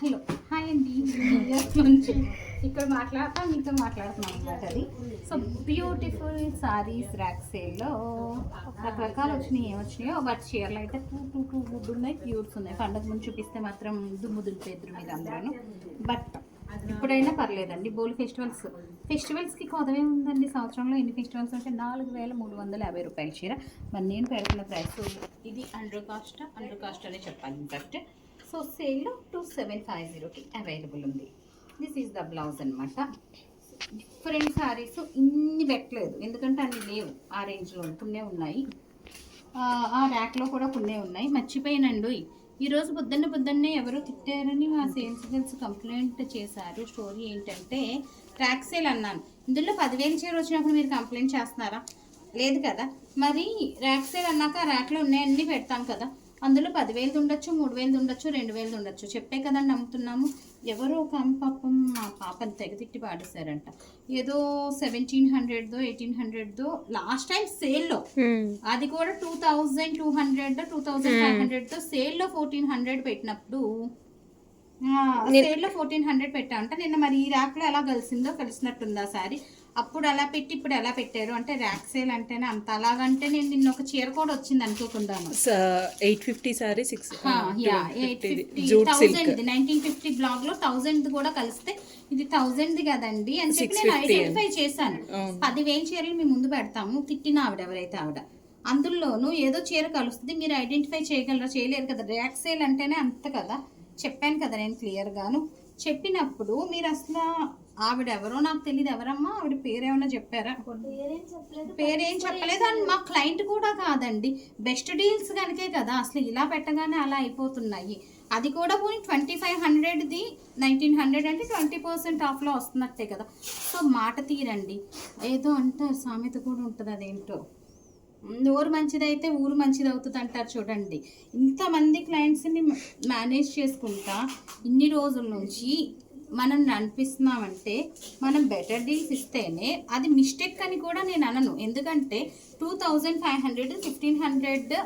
Hello hi అండి. Years నుంచి ఇక్కడ మాట్లాడతా మీతో మాట్లాడుతున్నాం అనమాట. అది సో బ్యూటిఫుల్ సారీస్ ర్యాక్ సేల్లో రకరకాలు వచ్చినాయి. ఏమొచ్చినాయో బట్ చీరలు అయితే టూ గుడ్ ఉన్నాయి, ప్యూర్స్ ఉన్నాయి. పండుగ ముందు చూపిస్తే మాత్రం దుమ్ము దులిపేద్దరు మీరు అందరూ. బట్ ఇప్పుడైనా పర్లేదండి. బోల్ ఫెస్టివల్స్కి కొదవే ఉందండి. సంవత్సరంలో ఎన్ని ఫెస్టివల్స్ అంటే 4350 రూపాయల చీర. మరి నేను పెడుతున్న ప్రైస్ ఇది అండర్ కాస్ట్ అనే చెప్పాలి ఇన్ఫాక్ట్. సో సేల్లో 2750కి అవైలబుల్ ఉంది. దిస్ ఈజ్ ద బ్లౌజ్ అనమాట. డిఫరెంట్ శారీస్ ఇన్ని పెట్టలేదు ఎందుకంటే అన్ని లేవు. ఆ రేంజ్లో కొన్ని ఉన్నాయి, ఆ ర్యాక్లో కూడా కొన్ని ఉన్నాయి. మర్చిపోయానండి, ఈరోజు పొద్దున్నే ఎవరో తిట్టారని మా సేల్స్ గర్ల్స్ కంప్లైంట్ చేశారు. స్టోరీ ఏంటంటే ర్యాక్ సేల్ అన్నాను, ఇందులో 10,000 చీర వచ్చినప్పుడు మీరు కంప్లైంట్ చేస్తున్నారా? లేదు కదా. మరి ర్యాక్ సేల్ అన్నాక ఆ ర్యాక్లో ఉన్నాయన్నీ పెడతాం కదా, అందులో 10,000 ఉండొచ్చు, 3,000 ఉండొచ్చు, 2,000 ఉండొచ్చు. చెప్పే కదండి నమ్ముతున్నాము. ఎవరో ఒక పాపం మా పాపని తెగతిట్టి పాడేశారంట. ఏదో 1,700దో 1,800దో లాస్ట్ టైం సేల్లో, అది కూడా 2,200 2,500తో సేల్లో 1,400 పెట్టినప్పుడు సేల్లో 1,400 పెట్టామంట నిన్న. మరి ఈ ర్యాక్లో ఎలా కలిసినట్టుందా సారీ. అప్పుడు అలా పెట్టి ఇప్పుడు ఎలా పెట్టారు అంటే ర్యాక్ సేల్ అంటేనే అంత అలాగంటే నేను నిన్న ఒక చీర కూడా వచ్చింది అనుకోకుండాను. 850 సారీ 1950 బ్లాగ్ లో 1000 కూడా కలిస్తే ఇది 1000 కదండి అని చెప్పి నేను ఐడెంటిఫై చేశాను. 10,000 చీరలు మీ ముందు పెడతాము. తిట్టిన ఆవిడ ఎవరైతే ఆవిడ అందులోనూ ఏదో చీర కలుస్తుంది, మీరు ఐడెంటిఫై చేయగలరా? చేయలేరు కదా. ర్యాక్ సేల్ అంటేనే అంత కదా. చెప్పాను కదా నేను క్లియర్గాను. చెప్పినప్పుడు మీరు అసలు ఆవిడ ఎవరో నాకు తెలియదు. ఎవరమ్మా ఆవిడ పేరేమన్నా చెప్పారా? పేరేం చెప్పలేదు. అండ్ మా క్లయింట్ కూడా కాదండి. బెస్ట్ డీల్స్ కనుకే కదా అసలు ఇలా పెట్టగానే అలా అయిపోతున్నాయి. అది కూడా పోనీ 2,500ది 1,900 అంటే 20% ఆఫ్లో వస్తున్నట్టే కదా. సో మాట తీరండి. ఏదో అంటారు సామెత కూడా ఉంటుంది, అదేంటో నోరు మంచిదైతే ఊరు మంచిది అవుతుంది అంటారు చూడండి. ఇంతమంది క్లయింట్స్ని మేనేజ్ చేసుకుంటా ఇన్ని రోజుల నుంచి మనం అనిపిస్తున్నామంటే మనం బెటర్ డీల్స్ ఇస్తేనే అది మిస్టేక్ అని కూడా నేను అనను. ఎందుకంటే 2,500 1,500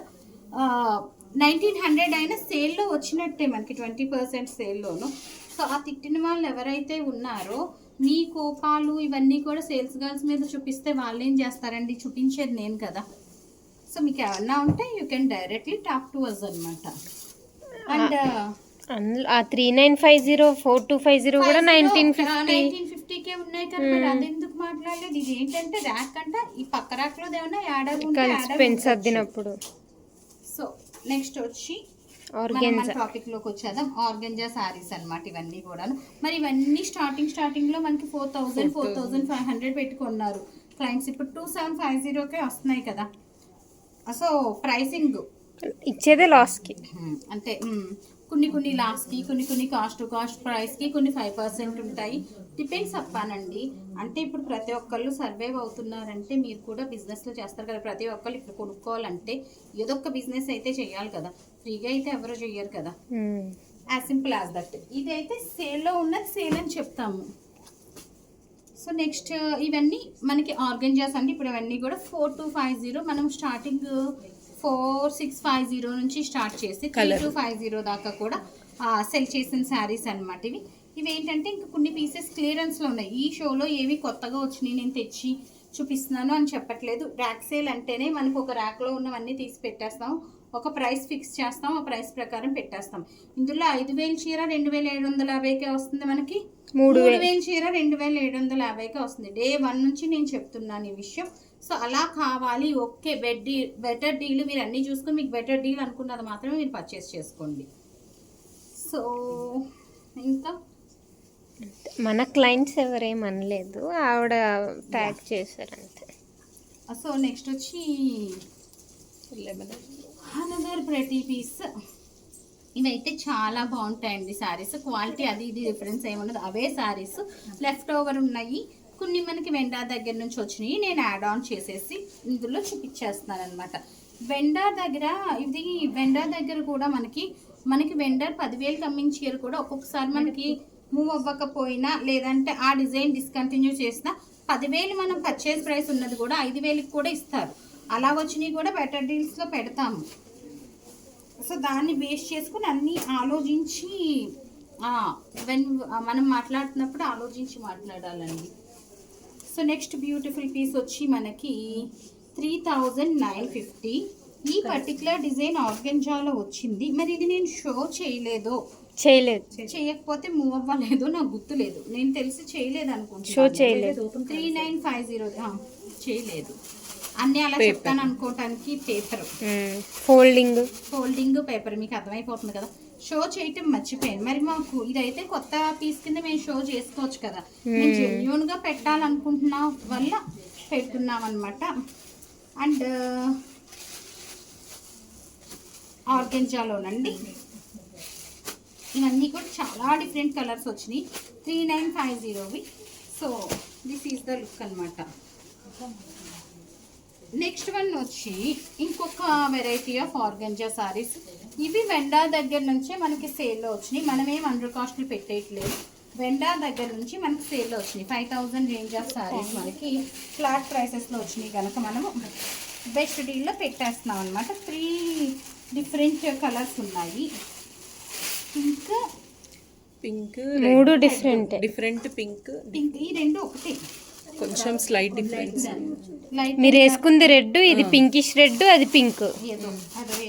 1,900 అయినా సేల్లో వచ్చినట్టే మనకి 20% సేల్లోను. సో ఆ తిట్టిన వాళ్ళు ఎవరైతే ఉన్నారో మీ కోపాలు ఇవన్నీ కూడా సేల్స్ గర్ల్స్ మీద చూపిస్తే వాళ్ళు ఏం చేస్తారండి? చూపించేది నేను కదా. సో మీకు ఏమన్నా ఉంటే you can directly talk to us అనమాట. అండ్ 3950 4250 కూడా 1950కే ఉన్నాయి కదా. మరి అదెందుకు మాట్లాడలేదు? ఇది ఏంటంటే ర్యాక్ అంట ఈ పక్క ర్యాక్ లో ఏమన్నా యాడర్. సో నెక్స్ట్ వచ్చి టాపిక్ లోకి వచ్చేద్దాం. ఆర్గెంజా సారీస్ అనమాట ఇవన్నీ కూడా. మరి ఇవన్నీ స్టార్టింగ్ లో మనకి 4,000 4,500 పెట్టుకున్నారు క్లయింట్స్. ఇప్పుడు 2,750కే వస్తున్నాయి కదా. సో ప్రైసింగ్ ఇచ్చేదే లాస్కి అంటే కొన్ని లాస్ట్కి, కొన్ని కాస్ట్ ప్రైస్కి, కొన్ని 5% ఉంటాయి. డిపెండ్స్ అప్పానండి. అంటే ఇప్పుడు ప్రతి ఒక్కళ్ళు సర్వైవ్ అవుతున్నారంటే మీరు కూడా బిజినెస్లో చేస్తారు కదా. ప్రతి ఒక్కళ్ళు ఇప్పుడు కొనుక్కోవాలంటే ఏదో ఒక బిజినెస్ అయితే చేయాలి కదా. ఫ్రీగా అయితే ఎవరు చెయ్యరు కదా. As simple as that. ఇదైతే సేల్లో ఉన్నది సేల్ అని చెప్తాము. సో నెక్స్ట్ ఇవన్నీ మనకి ఆర్గెంజాస్ అండి. ఇప్పుడు ఇవన్నీ కూడా 4,250. మనం స్టార్టింగ్ 4,650 నుంచి స్టార్ట్ చేసి 3,250 దాకా కూడా సెల్ చేసిన శారీస్ అనమాట. ఇవి ఏంటంటే ఇంకా కొన్ని పీసెస్ క్లియరెన్స్లో ఉన్నాయి. ఈ షోలో ఏవి కొత్తగా వచ్చినాయి నేను తెచ్చి చూపిస్తున్నాను అని చెప్పట్లేదు. ర్యాక్ సేల్ అంటేనే మనకు ఒక ర్యాక్లో ఉన్నవన్నీ తీసి పెట్టేస్తాం, ఒక ప్రైస్ ఫిక్స్ చేస్తాం, ఆ ప్రైస్ ప్రకారం పెట్టేస్తాం. ఇందులో 5,000 చీర 2,750కే వస్తుంది మనకి. 3,000 చీర 2,750కే వస్తుంది. డే 1 నుంచి నేను చెప్తున్నాను ఈ విషయం. సో అలా కావాలి, ఓకే బెటర్ డీల్ మీరు అన్నీ చూసుకొని మీకు బెటర్ డీల్ అనుకున్నది మాత్రమే మీరు పర్చేస్ చేసుకోండి. సో ఇంకా మన క్లయింట్స్ ఎవరేమనలేదు, ఆవిడ ట్యాగ్ చేశారు అంతే. సో నెక్స్ట్ వచ్చి అనదర్ ప్రతి పీస్. ఇవైతే చాలా బాగుంటాయండి శారీస్. క్వాలిటీ అది ఇది డిఫరెన్స్ ఏమున్నది. అవే శారీస్ లెఫ్ట్ ఓవర్ ఉన్నాయి. కొన్ని మనకి వెండార్ దగ్గర నుంచి వచ్చినాయి. నేను యాడ్ ఆన్ చేసేసి ఇందులో చూపించేస్తున్నాను అనమాట. వెండార్ దగ్గర కూడా మనకి వెండర్ 10,000 కమ్మింగ్ చీర కూడా ఒక్కొక్కసారి మనకి మూవ్ అవ్వకపోయినా లేదంటే ఆ డిజైన్ డిస్కంటిన్యూ చేసినా 10,000 మనం పర్చేస్ ప్రైస్ ఉన్నది కూడా 5,000కి కూడా ఇస్తారు. అలా వచ్చినవి కూడా బెటర్ డీల్స్లో పెడతాము. సో దాన్ని బేస్ చేసుకుని అన్నీ ఆలోచించి వెన్ మనం మాట్లాడుతున్నప్పుడు ఆలోచించి మాట్లాడాలండి. సో నెక్స్ట్ బ్యూటిఫుల్ పీస్ వచ్చి మనకి 3950. ఈ పర్టికులర్ డిజైన్ ఆర్గెంజాలో వచ్చింది. మరి ఇది నేను షో చేయలేదు, చేయకపోతే మూవ్ అవ్వలేదు, నాకు గుర్తులేదు. నేను తెలిసి చేయలేదు అనుకుంటున్నాను. షో చేయలేదు. 3950 చేయలేదు. అన్నీ అలా చెప్తాను అనుకోవటానికి పేపర్ ఫోల్డింగ్ పేపర్ మీకు అర్థమైపోతుంది కదా. షో చేయటం మర్చిపోయాను. మరి మాకు ఇదైతే కొత్త పీస్ కింద మేము షో చేసుకోవచ్చు కదా. మేము జెన్యూన్ గా పెట్టాలనుకుంటున్నా వల్ల పెడుతున్నాం అనమాట. అండ్ ఆర్గెంజాలోనండి ఇవన్నీ కూడా చాలా డిఫరెంట్ కలర్స్ వచ్చినాయి. 3950వి. So this is the look అనమాట. నెక్స్ట్ వన్ వచ్చి ఇంకొక వెరైటీ ఆఫ్ ఆర్గెంజా సారీస్. ఇవి వెండా దగ్గర నుంచే మనకి సేల్లో వచ్చినాయి. మనమేం అండర్ కాస్ట్లు పెట్టేయట్లేదు. వెండా దగ్గర నుంచి మనకి సేల్లో వచ్చినాయి. 5000 రేంజ్ ఆఫ్ సారీస్ మనకి ఫ్లాట్ ప్రైసెస్లో వచ్చినాయి కనుక మనము బెస్ట్ డీల్లో పెట్టేస్తున్నాం అనమాట. 3 డిఫరెంట్ కలర్స్ ఉన్నాయి. పింక్ 3 డిఫరెంట్ పింక్ ఈ రెండు ఒకటి, కొంచెం స్లైట్ డిఫరెన్స్. మీరు వేసుకుంది రెడ్, ఇది పింకిష్ రెడ్, అది పింక్.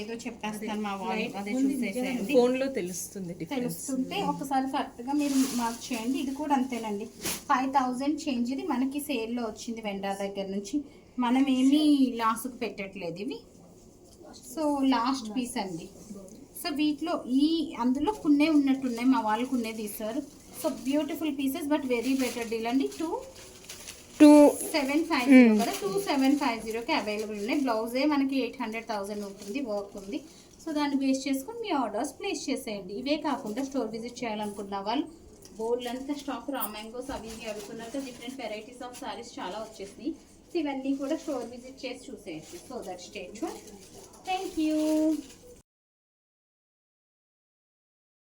ఏదో చెప్పేస్తాను మా వాళ్ళు, అదే చూసేసేయండి. ఫోన్ లో తెలుస్తుంది తెలుస్తుంటే ఒకసారి కరెక్ట్ గా మీరు మార్క్ చేయండి. ఇది కూడా అంతేనండి. 5000 చేంజ్. ఇది మనకి సేల్లో వచ్చింది వెండా దగ్గర నుంచి. మనం ఏమీ లాస్కు పెట్టట్లేదు ఇవి. సో లాస్ట్ పీస్ అండి. సో వీటిలో అందులో కొన్నే ఉన్నట్టున్నాయి, మా వాళ్ళు కొన్నే తీస్తారు. So beautiful pieces but very better deal అండి. 2750 కదా, 2750కి అవైలబుల్ ఉన్నాయి. బ్లౌజే మనకి 800,000 ఉంటుంది, వర్క్ ఉంది. సో దాన్ని బేస్ చేసుకొని మీ ఆర్డర్స్ ప్లేస్ చేసేయండి. ఇవే కాకుండా స్టోర్ విజిట్ చేయాలనుకున్న వాళ్ళు బోల్డ్ అంతా స్టాక్ రామాంగోస్ అవి అడుగుతున్నారు. డిఫరెంట్ వెరైటీస్ ఆఫ్ సారీస్ చాలా వచ్చేసినాయి. సో ఇవన్నీ కూడా స్టోర్ విజిట్ చేసి చూసేయండి. So that stay tuned. Thank you.